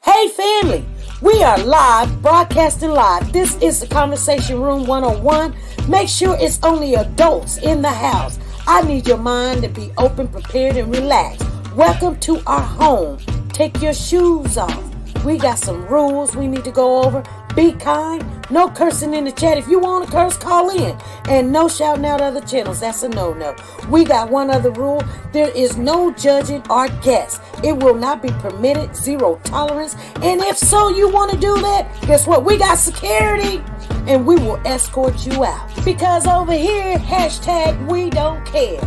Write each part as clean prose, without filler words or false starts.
Hey family, we are live, broadcasting live. This is the Conversation Room 101. Make sure it's only adults in the house. I need your mind to be open, prepared, and relaxed. Welcome to our home. Take your shoes off. We got some rules we need to go over. Be kind. No cursing in the chat. If you want to curse, call in. And no shouting out other channels. That's a no-no. We got one other rule. There is no judging our guests. It will not be permitted. Zero tolerance. And if so, you want to do that, guess what? We got security. And we will escort you out. Because over here, hashtag we don't care.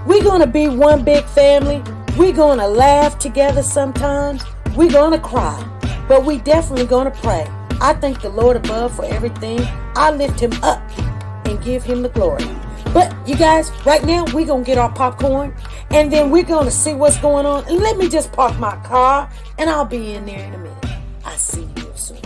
We're going to be one big family. We're going to laugh together sometimes. We're going to cry. But we definitely going to pray. I thank the Lord above for everything. I lift him up and give him the glory. But you guys, right now, we're going to get our popcorn. And then we're going to see what's going on. And let me just park my car. And I'll be in there in a minute. I'll see you real soon.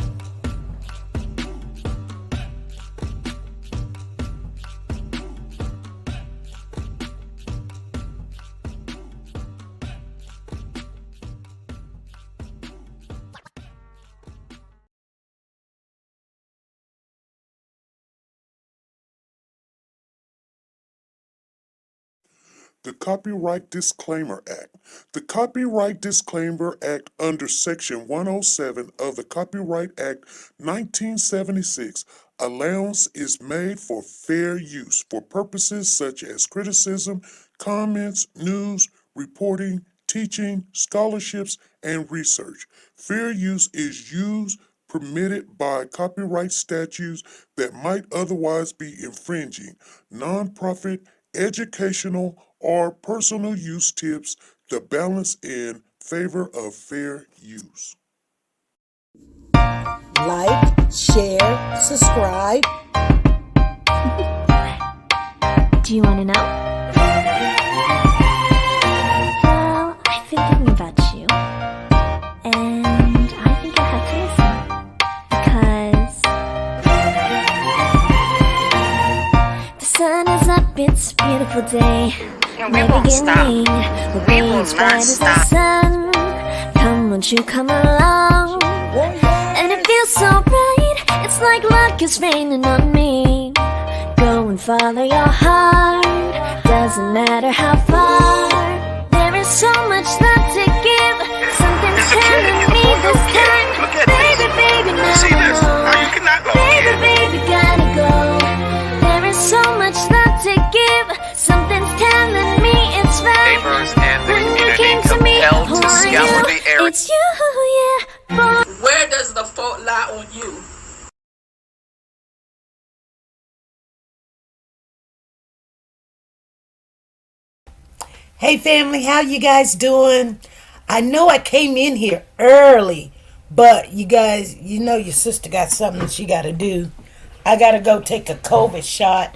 The Copyright Disclaimer Act. The Copyright Disclaimer Act under Section 107 of the Copyright Act 1976, allowance is made for fair use for purposes such as criticism, comments, news, reporting, teaching, scholarships, and research. Fair use is used permitted by copyright statutes that might otherwise be infringing. Nonprofit, educational, or personal use tips the balance in favor of fair use. Like, share, subscribe. Do you want to know? Well, I've been thinking about you, and I think I have to listen, because the sun is up, it's a beautiful day. We won't stop. We will not stop. Sun. Come, won't you come along? And it feels so right. It's like luck is raining on me. Go and follow your heart. Doesn't matter how far. There is so much love to give. Something's telling me this time. Baby, baby, now See this? Now you cannot go. Baby, baby, gotta go. There is so much love to give. Something's telling me it's right. Neighbors and the When you community came to me, compelled to who are scour you? the area. It's you, yeah, boy. Where does the fault lie on you? Hey family, how you guys doing? I know I came in here early, but you guys, you know your sister got something she got to do. I got to go take a COVID shot,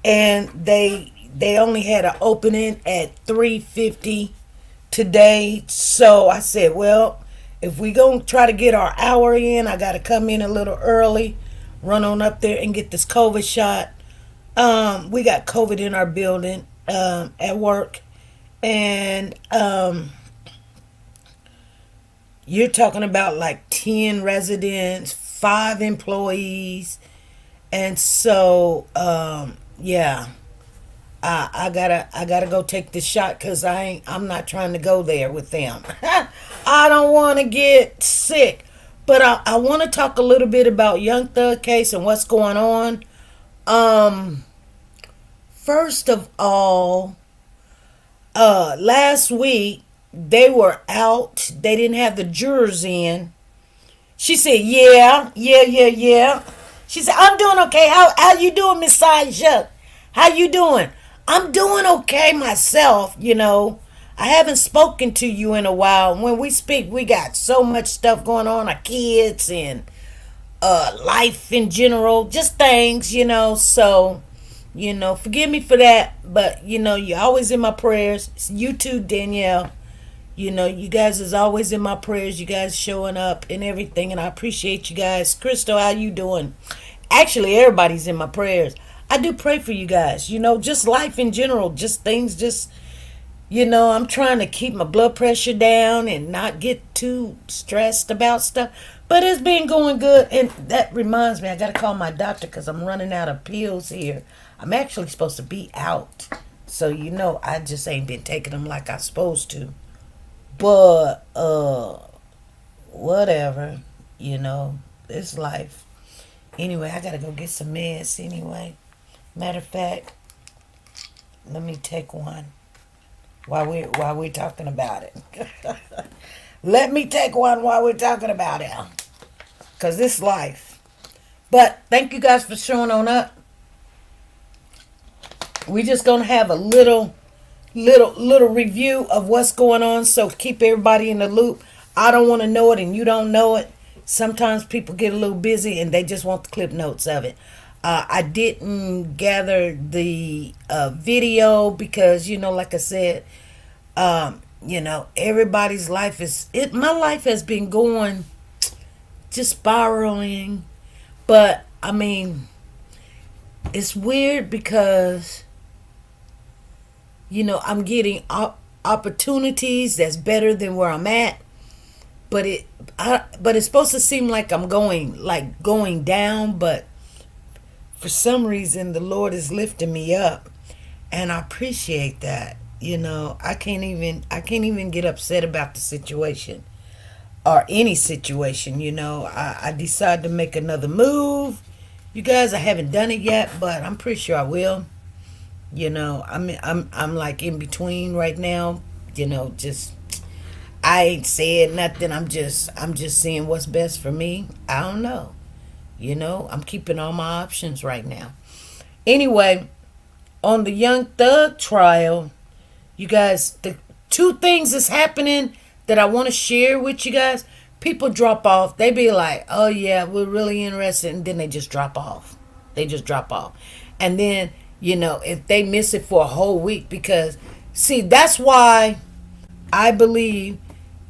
and they only had an opening at 3:50 today. So I said, well, if we gonna try to get our hour in, I got to come in a little early, run on up there and get this COVID shot. We got COVID in our building at work. And you're talking about like 10 residents, 5 employees. And so yeah, I gotta go take the shot, because I'm not trying to go there with them. I don't want to get sick. But I want to talk a little bit about Young Thug case and what's going on. First of all, last week they were out. They didn't have the jurors in. She said, yeah. She said, I'm doing okay. How you doing, Miss Sasha? How you doing? I'm doing okay myself, you know. I haven't spoken to you in a while. When we speak, we got so much stuff going on. Our kids and life in general. Just things, you know. So, you know, forgive me for that. But, you know, you're always in my prayers. You too, Danielle. You know, you guys is always in my prayers. You guys showing up and everything. And I appreciate you guys. Crystal, how you doing? Actually, everybody's in my prayers. I do pray for you guys. You know, just life in general. Just things just I'm trying to keep my blood pressure down and not get too stressed about stuff. But it's been going good. And that reminds me, I got to call my doctor because I'm running out of pills here. I'm actually supposed to be out. So, I just ain't been taking them like I supposed to. But, whatever. It's life. Anyway, I got to go get some meds anyway. Matter of fact, let me take one while we're talking about it. Let me take one while we're talking about it. Because it's life. But thank you guys for showing on up. We're just going to have a little review of what's going on. So keep everybody in the loop. I don't want to know it and you don't know it. Sometimes people get a little busy and they just want the clip notes of it. I didn't gather the video because, like I said, everybody's life my life has been going just spiraling. But, I mean, it's weird because, I'm getting opportunities that's better than where I'm at. But it's supposed to seem like I'm going down, but for some reason the Lord is lifting me up, and I appreciate that. I can't even get upset about the situation or any situation. I decided to make another move. You guys, I haven't done it yet, but I'm pretty sure I will. I'm like in between right now. Just I ain't said nothing. I'm just seeing what's best for me. I don't know. I'm keeping all my options right now. Anyway, on the Young Thug trial, you guys, the two things that's happening that I want to share with you guys. People drop off. They be like, oh yeah, we're really interested. And then they just drop off. And then, if they miss it for a whole week, because, see, that's why I believe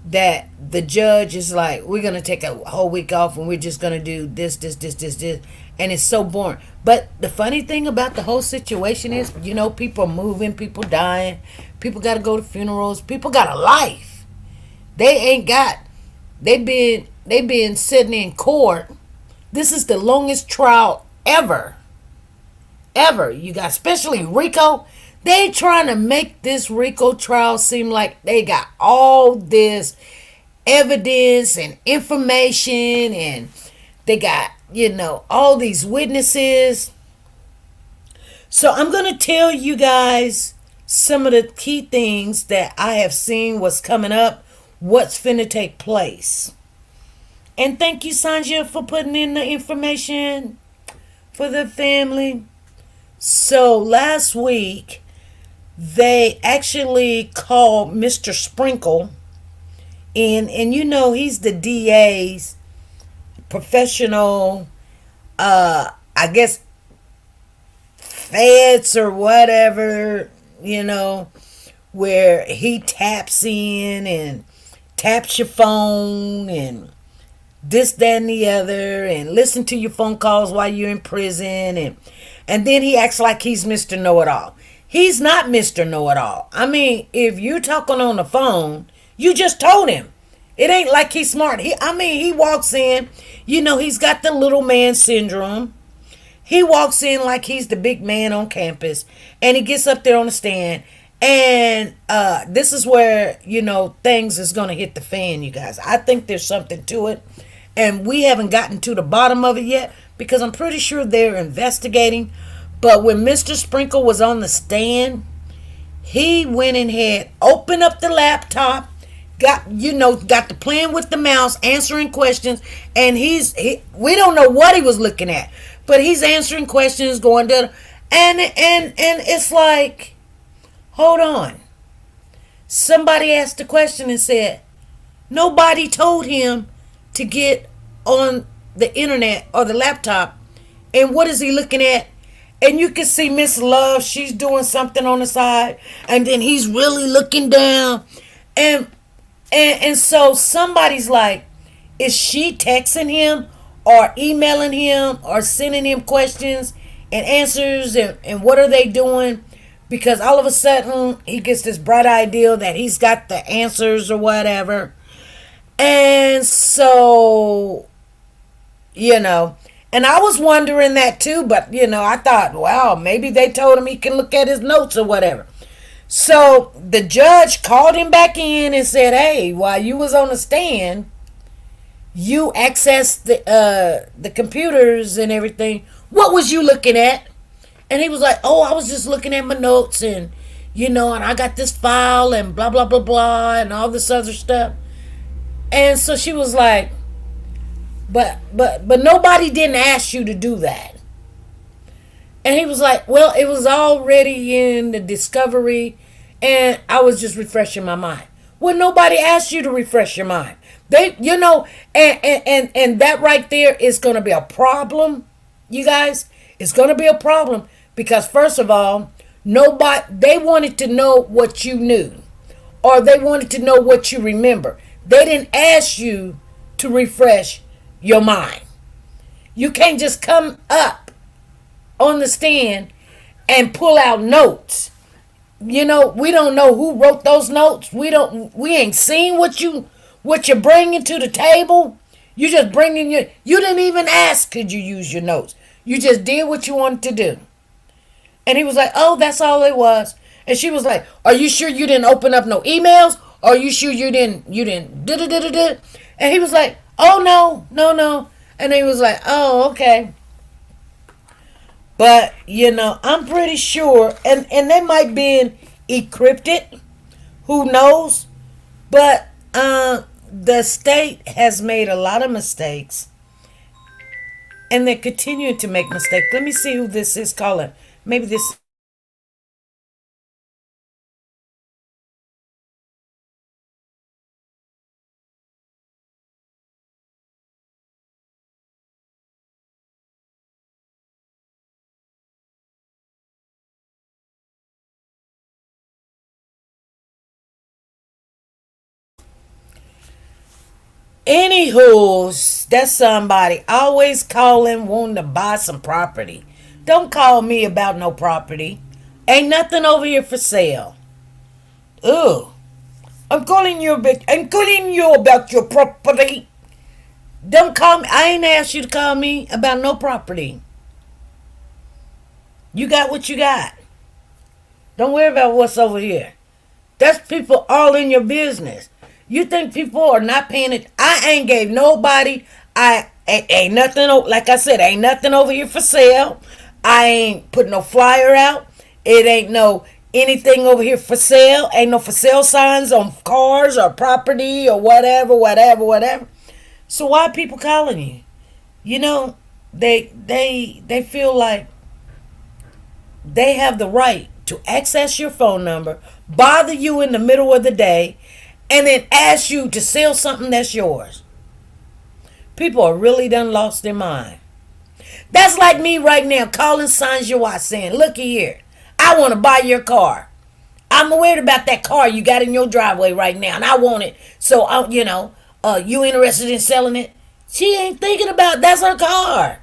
that the judge is like, we're going to take a whole week off and we're just going to do this. And it's so boring. But the funny thing about the whole situation is, people are moving, people dying, people got to go to funerals, people got a life. They been sitting in court. This is the longest trial ever. You got, especially Rico. They trying to make this Rico trial seem like they got all this evidence and information, and they got, all these witnesses. So I'm going to tell you guys some of the key things that I have seen, what's coming up, what's finna take place. And thank you, Sanja, for putting in the information for the family. So last week, they actually called Mr. Sprinkle in, and he's the DA's professional, I guess, feds or whatever, where he taps in and taps your phone and this, that, and the other, and listen to your phone calls while you're in prison, and then he acts like he's Mr. Know-It-All. He's not Mr. Know-It-All. I mean, if you're talking on the phone, you just told him. It ain't like he's smart. He walks in, he's got the little man syndrome. He walks in like he's the big man on campus, and he gets up there on the stand, and this is where, things is going to hit the fan, you guys. I think there's something to it, and we haven't gotten to the bottom of it yet, because I'm pretty sure they're investigating. But when Mr. Sprinkle was on the stand, he went and had opened up the laptop, got the playing with the mouse, answering questions, and we don't know what he was looking at, but he's answering questions, going to, and it's like, hold on. Somebody asked a question and said, nobody told him to get on the internet or the laptop. And what is he looking at? And you can see Miss Love, she's doing something on the side, and then he's really looking down, and so somebody's like, is she texting him or emailing him or sending him questions and answers, and what are they doing? because all of a sudden he gets this bright idea that he's got the answers or whatever. And so, and I was wondering that too, but I thought, wow, maybe they told him he can look at his notes or whatever. So the judge called him back in and said, hey, while you was on the stand, you accessed the computers and everything. What was you looking at? And he was like, oh, I was just looking at my notes and, and I got this file and blah, blah, blah, blah, and all this other stuff. And so she was like, but nobody didn't ask you to do that. And he was like, well, it was already in the discovery and I was just refreshing my mind. Well, nobody asked you to refresh your mind. They, and that right there is going to be a problem, you guys. It's going to be a problem because first of all, they wanted to know what you knew or they wanted to know what you remember. They didn't ask you to refresh your mind. You can't just come up on the stand and pull out notes. We don't know who wrote those notes. We ain't seen what you're bringing to the table. You just bringing you didn't even ask could you use your notes. You just did what you wanted to do. And he was like, oh, that's all it was. And she was like, are you sure you didn't open up no emails? Are you sure you didn't And he was like, oh, no. And he was like, oh, okay. But, I'm pretty sure, and they might be encrypted. Who knows? But the state has made a lot of mistakes. And they're continuing to make mistakes. Let me see who this is calling. Maybe this. Anywho, that's somebody always calling, wanting to buy some property. Don't call me about no property. Ain't nothing over here for sale. Ugh. I'm calling you about your property. Don't call me. I ain't asked you to call me about no property. You got what you got. Don't worry about what's over here. That's people all in your business. You think people are not paying it? I ain't gave nobody. Ain't nothing. Like I said, ain't nothing over here for sale. I ain't put no flyer out. It ain't no anything over here for sale. Ain't no for sale signs on cars or property or whatever. So why are people calling you? They feel like they have the right to access your phone number, bother you in the middle of the day, and then ask you to sell something that's yours. People are really done lost their mind. That's like me right now calling Sanjoa saying, looky here, I want to buy your car. I'm worried about that car you got in your driveway right now, and I want it. So, you interested in selling it? She ain't thinking about that's her car.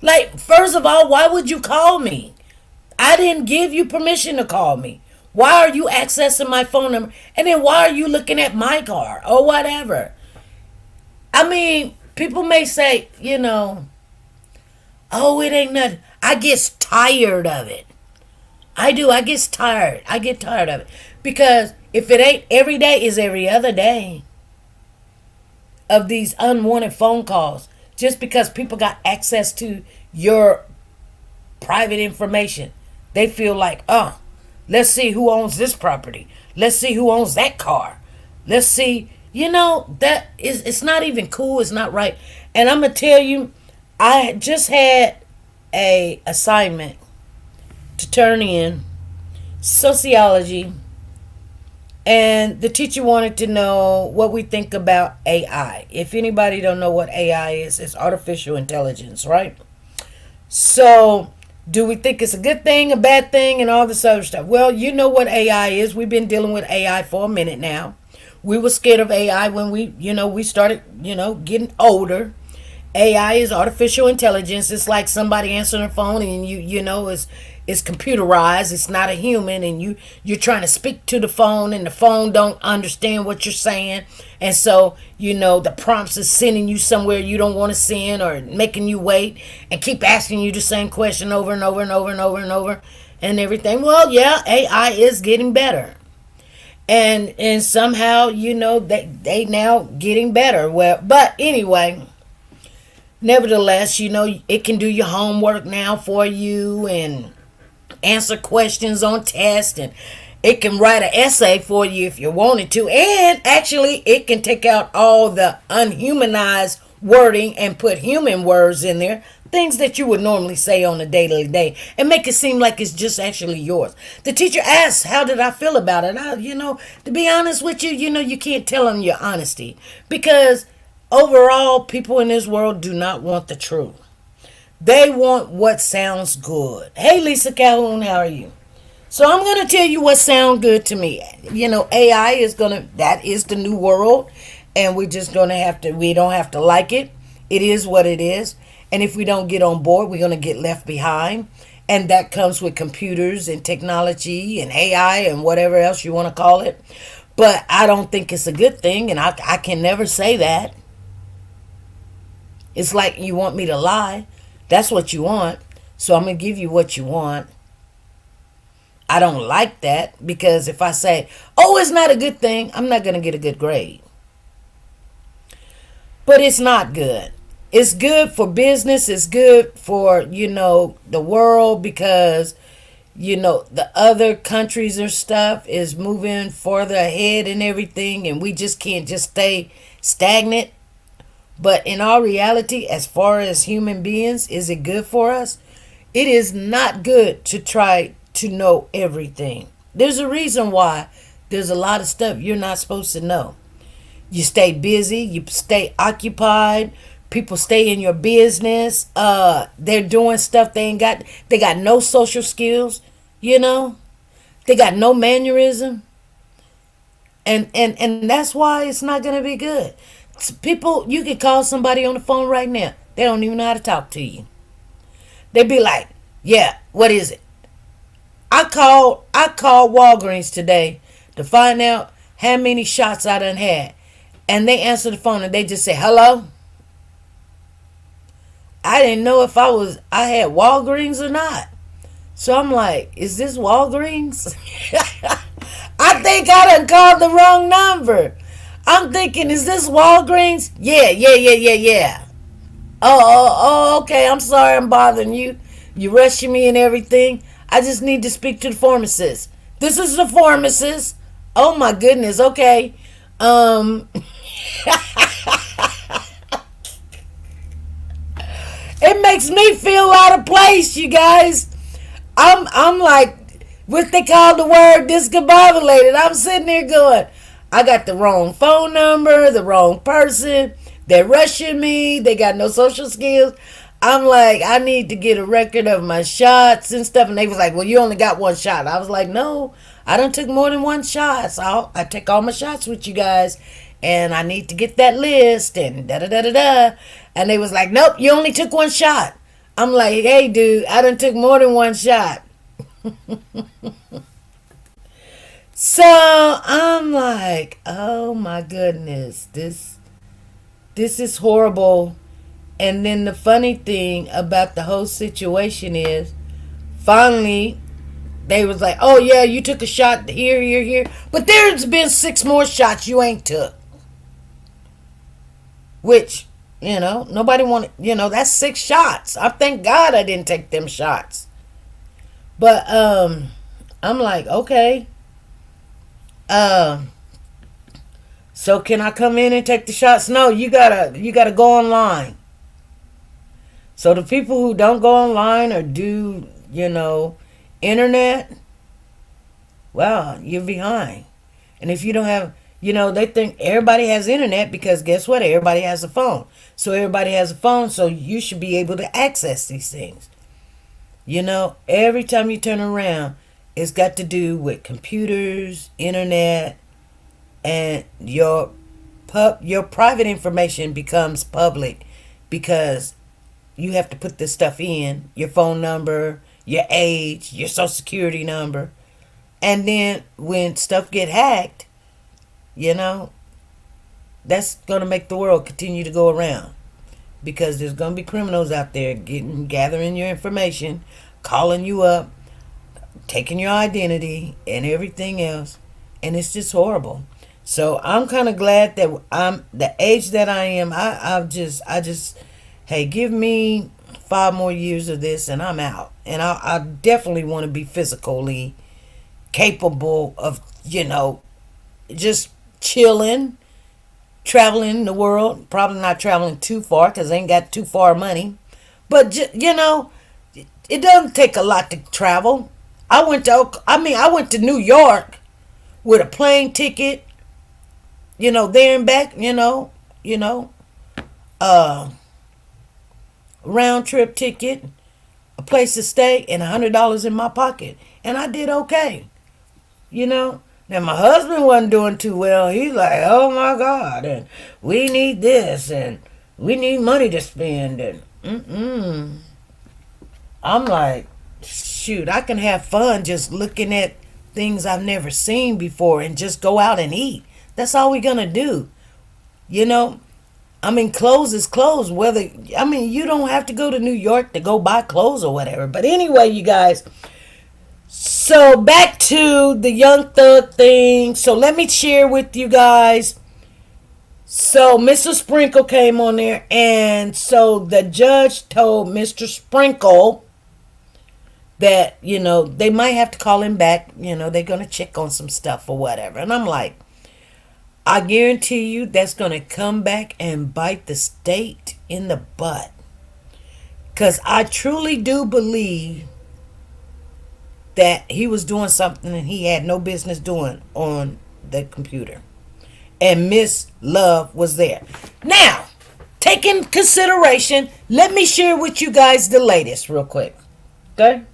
Like, first of all, why would you call me? I didn't give you permission to call me. Why are you accessing my phone number? And then why are you looking at my car or whatever? I mean, people may say, oh, it ain't nothing. I get tired of it. I do. I get tired. I get tired of it. Because if it ain't every day is every other day of these unwanted phone calls. Just because people got access to your private information. They feel like, oh, let's see who owns this property. Let's see who owns that car. Let's see. It's not even cool. It's not right. And I'm going to tell you, I just had a assignment to turn in, sociology, and the teacher wanted to know what we think about AI. If anybody don't know what AI is, it's artificial intelligence, right? So, do we think it's a good thing, a bad thing, and all this other stuff? Well, you know what AI is. We've been dealing with AI for a minute now. We were scared of AI when we started, getting older. AI is artificial intelligence. It's like somebody answering the phone and it's computerized, it's not a human, and you're trying to speak to the phone and the phone don't understand what you're saying, and so the prompts is sending you somewhere you don't want to send, or making you wait and keep asking you the same question over and over and over and over and over and everything. Well, yeah, AI is getting better, and somehow they now getting better. Well, but anyway, nevertheless, it can do your homework now for you and answer questions on tests, and it can write an essay for you if you wanted to, and actually it can take out all the unhumanized wording and put human words in there, things that you would normally say on a daily day, and make it seem like it's just actually yours. The teacher asked, how did I feel about it? To be honest with you, you can't tell them your honesty, because overall, people in this world do not want the truth. They want what sounds good. Hey, Lisa Calhoun, how are you? So I'm going to tell you what sounds good to me. AI that is the new world, and we're just going to we don't have to like it. It is what it is. And if we don't get on board, we're going to get left behind. And that comes with computers and technology and AI and whatever else you want to call it. But I don't think it's a good thing, and I can never say that. It's like you want me to lie. That's what you want. So I'm going to give you what you want. I don't like that, because if I say, oh, it's not a good thing, I'm not going to get a good grade. But it's not good. It's good for business. It's good for, the world, because, the other countries and stuff is moving further ahead and everything, and we just can't just stay stagnant. But in all reality, as far as human beings, is it good for us? It is not good to try to know everything. There's a reason why there's a lot of stuff you're not supposed to know. You stay busy, you stay occupied, people stay in your business, they're doing stuff they got no social skills, they got no mannerism. And that's why it's not going to be good. People, you can call somebody on the phone right now. They don't even know how to talk to you. They be like, yeah, what is it? I called Walgreens today to find out how many shots I done had. And they answer the phone and they just say, hello? I didn't know if I had Walgreens or not. So I'm like, is this Walgreens? I think I done called the wrong number. I'm thinking, is this Walgreens? Yeah. Oh, okay. I'm sorry I'm bothering you. You rushing me and everything. I just need to speak to the pharmacist. This is the pharmacist. Oh my goodness. Okay. It makes me feel out of place, you guys. I'm like, what they call the word discombobulated. I'm sitting there going, I got the wrong phone number, the wrong person. They're rushing me. They got no social skills. I'm like, I need to get a record of my shots and stuff. And they was like, well, you only got one shot. I was like, no, I done took more than one shot. So I take all my shots with you guys. And I need to get that list and da-da-da-da-da. And they was like, nope, you only took one shot. I'm like, hey, dude, I done took more than one shot. So I'm like, oh my goodness, this is horrible. And then the funny thing about the whole situation is, finally, they was like, oh yeah, you took a shot here. But there's been 6 more shots you ain't took. Which, nobody wanted, that's 6 shots. I thank God I didn't take them shots. But I'm like, okay. So can I come in and take the shots? No, you gotta go online. So the people who don't go online or do, internet, well, you're behind. And if you don't have, they think everybody has internet, because guess what? Everybody has a phone. So everybody has a phone, so you should be able to access these things. Every time you turn around, it's got to do with computers, internet, and your private information becomes public, because you have to put this stuff in, your phone number, your age, your social security number. And then when stuff get hacked, you know, that's going to make the world continue to go around. Because there's going to be criminals out there gathering your information, calling you up, taking your identity and everything else. And it's just horrible. So I'm kind of glad that I'm the age that I am. I just, hey, give me 5 more years of this and I'm out. And I definitely want to be physically capable of, just chilling, traveling the world. Probably not traveling too far because I ain't got too far money. But, it doesn't take a lot to travel. I went to New York with a plane ticket, there and back, round trip ticket, a place to stay, and $100 in my pocket. And I did okay. Now my husband wasn't doing too well. He's like, oh my God, and we need this, and we need money to spend, and I'm like, shoot, I can have fun just looking at things I've never seen before and just go out and eat. That's all we're gonna do. Clothes is clothes. You don't have to go to New York to go buy clothes or whatever. But anyway, you guys. So back to the Young Thug thing. So let me share with you guys. So Mr. Sprinkle came on there, and so the judge told Mr. Sprinkle that, they might have to call him back. They're going to check on some stuff or whatever. And I'm like, I guarantee you that's going to come back and bite the state in the butt. Because I truly do believe that he was doing something that he had no business doing on the computer. And Miss Love was there. Now, taking consideration, let me share with you guys the latest real quick. Okay?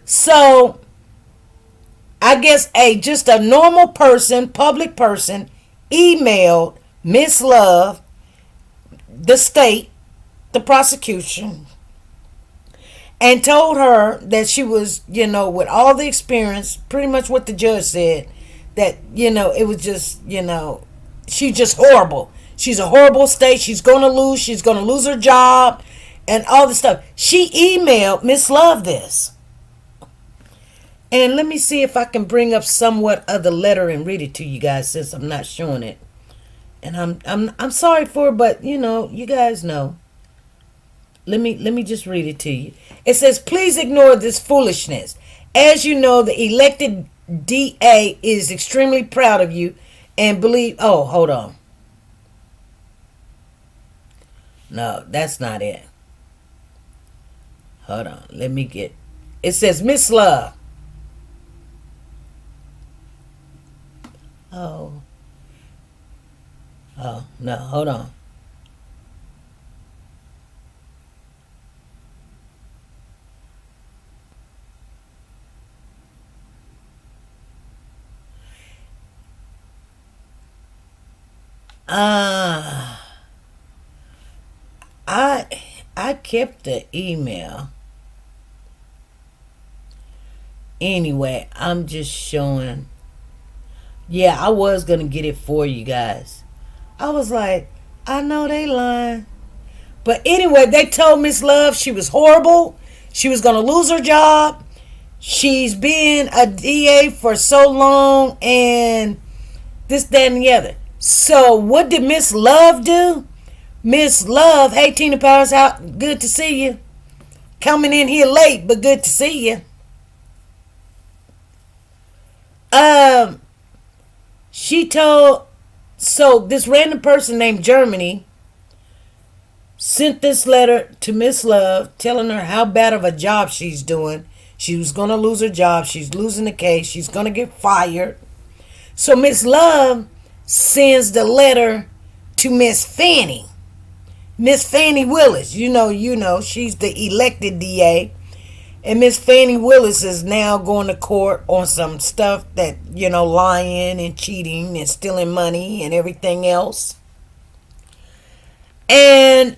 So, I guess just a normal person, public person, emailed Miss Love, the state, the prosecution, and told her that she was, with all the experience, pretty much what the judge said, that, it was just, she's just horrible. She's a horrible state. She's going to lose her job and all this stuff. She emailed Miss Love this. And let me see if I can bring up somewhat of the letter and read it to you guys, since I'm not showing it. And I'm sorry for it, but you guys know. Let me just read it to you. It says, please ignore this foolishness. As you know, the elected DA is extremely proud of you and believe. Oh, hold on. No, that's not it. Hold on. Let me get. It says, Miss Love. Oh, no, hold on. I kept the email. Anyway, I'm just showing. Yeah, I was going to get it for you guys. I was like, I know they lying. But anyway, they told Miss Love she was horrible. She was going to lose her job. She's been a DA for so long and this, that, and the other. So what did Miss Love do? Miss Love, hey, Tina Powers, good to see you. Coming in here late, but good to see you. She told, so this random person named Germany sent this letter to Miss Love telling her how bad of a job she's doing. She was going to lose her job. She's losing the case. She's going to get fired. So Miss Love sends the letter to Miss Fannie. Miss Fannie Willis. You know, she's the elected DA. And Miss Fannie Willis is now going to court on some stuff that, lying and cheating and stealing money and everything else. And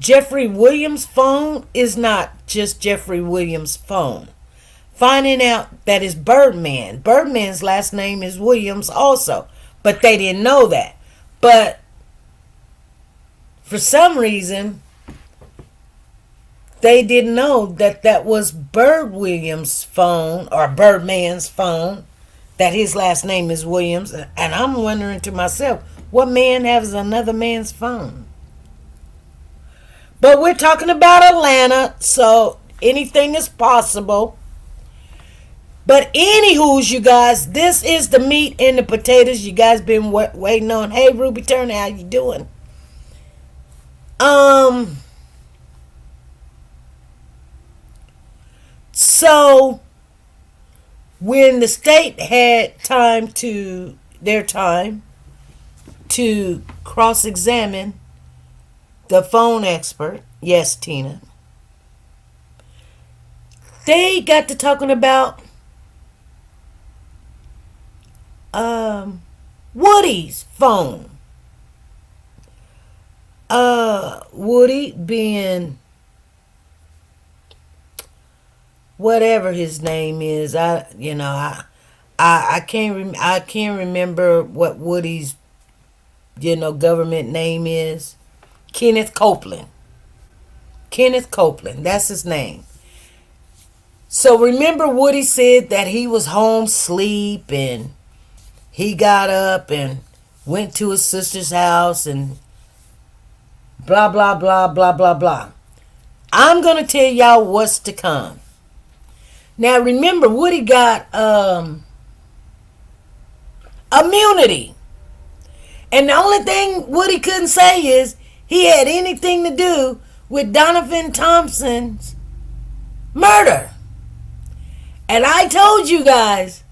Jeffrey Williams' phone is not just Jeffrey Williams' phone. Finding out that it's Birdman. Birdman's last name is Williams also. But they didn't know that. But for some reason, they didn't know that that was Bird Williams' phone or Birdman's phone, that his last name is Williams. And I'm wondering to myself, what man has another man's phone? But we're talking about Atlanta, so anything is possible. But anywho's, you guys, this is the meat and the potatoes you guys been waiting on. Hey, Ruby Turner, how you doing? So when the state had their time to cross-examine the phone expert, yes, Tina, they got to talking about Woody's phone. Woody being whatever his name is. I can't remember what Woody's government name is. Kenneth Copeland. That's his name. So remember, Woody said that he was home asleep and he got up and went to his sister's house and blah, blah, blah, blah, blah, blah. I'm going to tell y'all what's to come. Now, remember, Woody got immunity. And the only thing Woody couldn't say is he had anything to do with Donovan Thompson's murder. And I told you guys,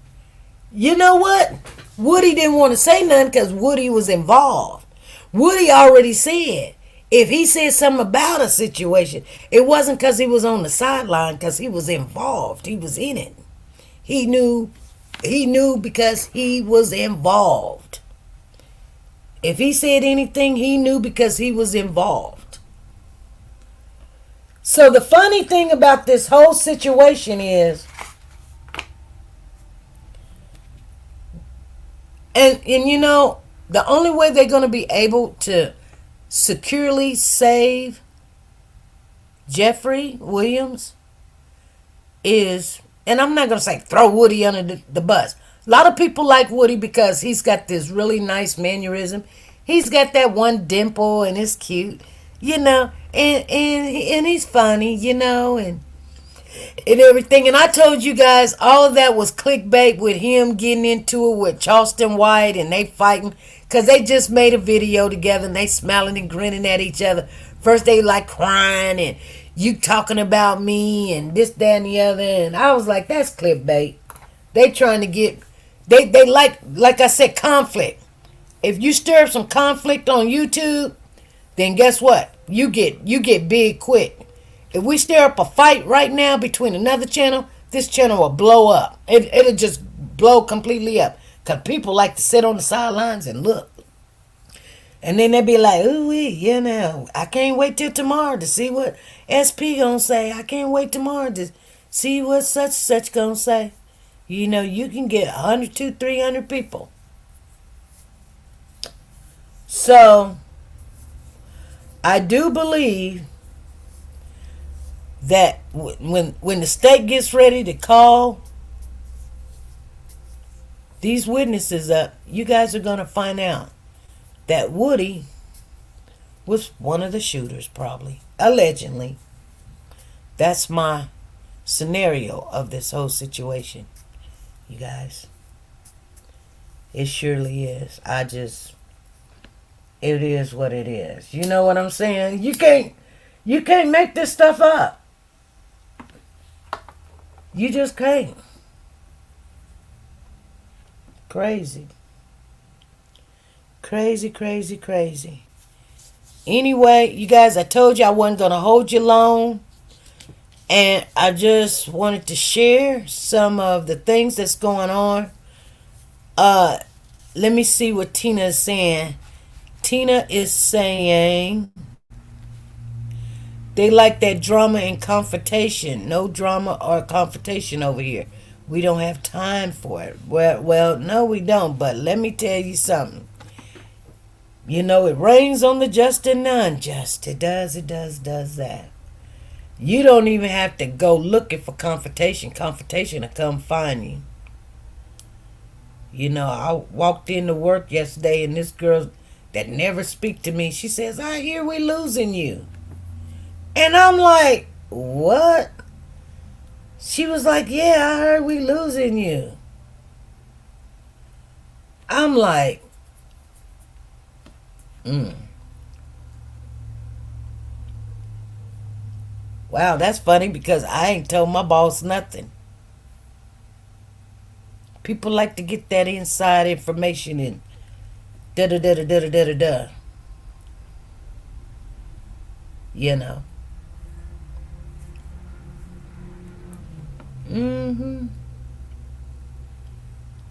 you know what? Woody didn't want to say nothing because Woody was involved. Woody already said if he said something about a situation, it wasn't because he was on the sideline, because he was involved. He was in it. He knew because he was involved. If he said anything, he knew because he was involved. So the funny thing about this whole situation is, and the only way they're going to be able to securely save Jeffrey Williams is, and I'm not going to say throw Woody under the bus. A lot of people like Woody because he's got this really nice mannerism. He's got that one dimple and it's cute, and he's funny, and everything. And I told you guys all of that was clickbait with him getting into it with Charleston White and they fighting because they just made a video together and they smiling and grinning at each other. First they like crying and you talking about me and this, that, and the other. And I was like, that's clickbait. They trying to get, they like I said, conflict. If you stir up some conflict on YouTube, then guess what? You get big quick. If we stir up a fight right now between another channel, this channel will blow up. It'll just blow completely up. Because people like to sit on the sidelines and look. And then they'll be like, ooh, I can't wait till tomorrow to see what SP gonna say. I can't wait tomorrow to see what such gonna say. You can get 100, 200, 300 people. So, I do believe that when the state gets ready to call these witnesses up, you guys are going to find out that Woody was one of the shooters, probably. Allegedly. That's my scenario of this whole situation, you guys. It surely is. It is what it is. You know what I'm saying? You can't make this stuff up. You just can't. Crazy. Crazy, crazy, crazy. Anyway, you guys, I told you I wasn't going to hold you long. And I just wanted to share some of the things that's going on. Let me see what Tina is saying. Tina is saying They like that drama and confrontation. No drama or confrontation over here. We don't have time for it. Well, no, we don't. But let me tell you something. You know, it rains on the just and the unjust. It does that. You don't even have to go looking for confrontation. Confrontation will come find you. You know, I walked into work yesterday and this girl that never speak to me, she says, I hear we losing you. And I'm like, what? She was like, yeah, I heard we losing you. I'm like, wow, that's funny because I ain't told my boss nothing. People like to get that inside information and da-da-da-da-da-da-da-da. You know.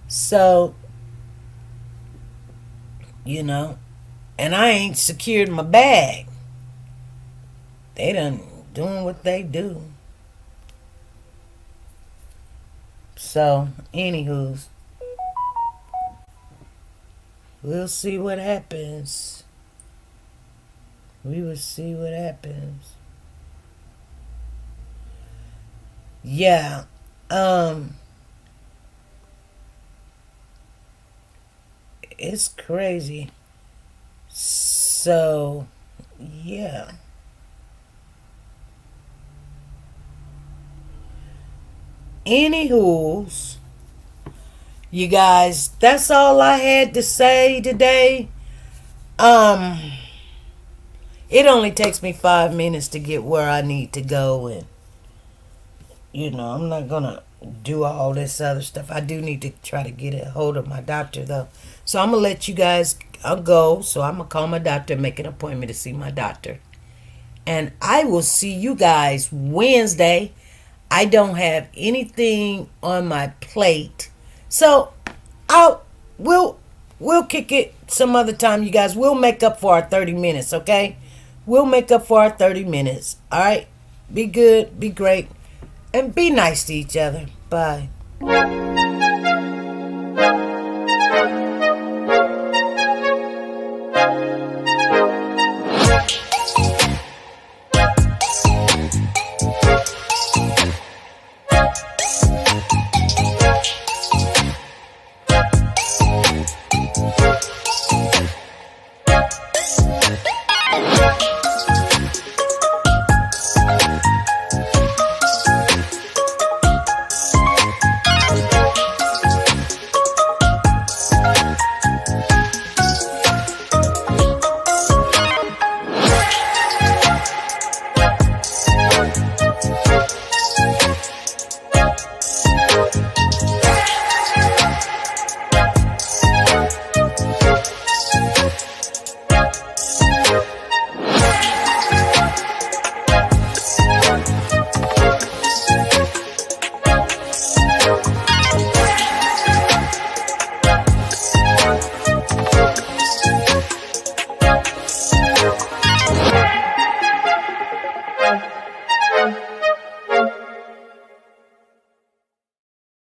So, you know, and I ain't secured my bag. They done doing what they do. So, anywho's, we'll see what happens. We will see what happens. Yeah. It's crazy. So, yeah. Anywho's, you guys, that's all I had to say today. It only takes me 5 minutes to get where I need to go, and you know, I'm not gonna do all this other stuff. I do need to try to get a hold of my doctor though. So I'm gonna let you guys go. So I'm gonna call my doctor and make an appointment to see my doctor. And I will see you guys Wednesday. I don't have anything on my plate. So we'll kick it some other time, you guys. We'll make up for our 30 minutes, okay? We'll make up for our 30 minutes. All right? Be good, be great, and be nice to each other. Bye.